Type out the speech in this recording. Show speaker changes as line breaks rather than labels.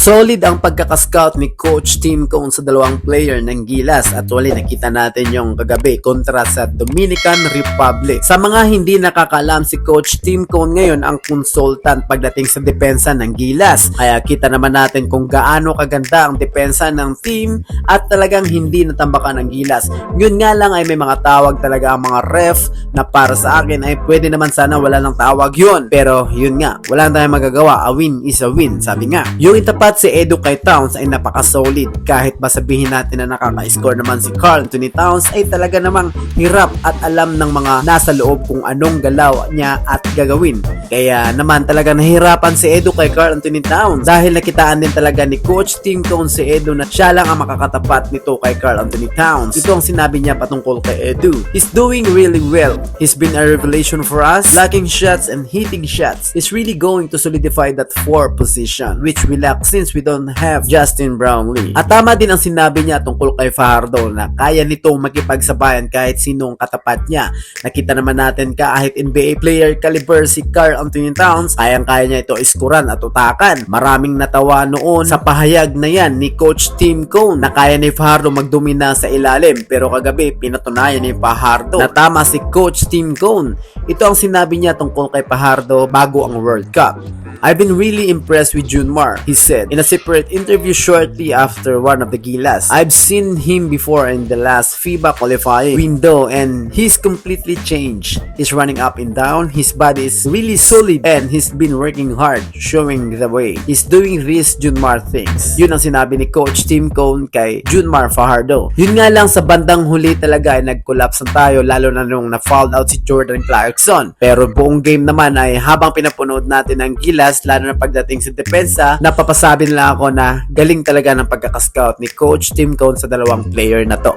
Solid ang pagkakascout ni Coach Tim Cone sa dalawang player ng Gilas. Actually, nakita natin yung kagabi kontra sa Dominican Republic. Sa mga hindi nakakalam, si Coach Tim Cone ngayon ang consultant pagdating sa depensa ng Gilas. Kaya kita naman natin kung gaano kaganda ang depensa ng team at talagang hindi natambakan ng Gilas. Yun nga lang ay may mga tawag talaga ang mga ref na para sa akin ay pwede naman sana wala lang tawag yun. Pero yun nga, wala tayong magagawa. A win is a win, sabi nga. Yung itapat si Edu kay Towns ay napaka-solid. Kahit ba sabihin natin na nakaka-score naman si Karl Anthony Towns ay talaga namang hirap at alam ng mga nasa loob kung anong galaw niya at gagawin. Kaya naman talaga nahirapan si Edu kay Karl Anthony Towns dahil nakitaan din talaga ni Coach Tim Cone si Edu na siya lang ang makakatapat nito kay Karl Anthony Towns. Ito ang sinabi niya patungkol kay Edu. He's doing really well. He's been a revelation for us. Blocking shots and hitting shots. He's really going to solidify that 4 position which we lack since we don't have Justin Brownlee. At tama din ang sinabi niya tungkol kay Fajardo na kaya nitong makipagsabayan kahit sinong katapat niya. Nakita naman natin kahit NBA player caliber si Karl Anthony Towns, kayang-kaya niya ito iskuran at utakan. Maraming natawa noon sa pahayag na yan ni Coach Tim Cone na kaya ni Fajardo magdomina sa ilalim, pero kagabi pinatunayan ni Fajardo na tama si Coach Tim Cone. Ito ang sinabi niya tungkol kay Fajardo bago ang World Cup. I've been really impressed with Junmar, he said in a separate interview shortly after one of the Gilas. I've seen him before in the last FIBA qualifying window and he's completely changed. He's running up and down, his body is really solid and he's been working hard, showing the way. He's doing these Junmar things. Yun ang sinabi ni Coach Tim Cone kay Junmar Fajardo. Yun nga lang sa bandang huli talaga ay nag-collapse na tayo lalo na nung na-fouled out si Jordan Clarkson. Pero buong game naman ay habang pinapunood natin ang Gilas, lalo na pagdating sa depensa, napapasabi nila ako na galing talaga ng pagkakascout ni Coach Tim Cone sa dalawang player na to.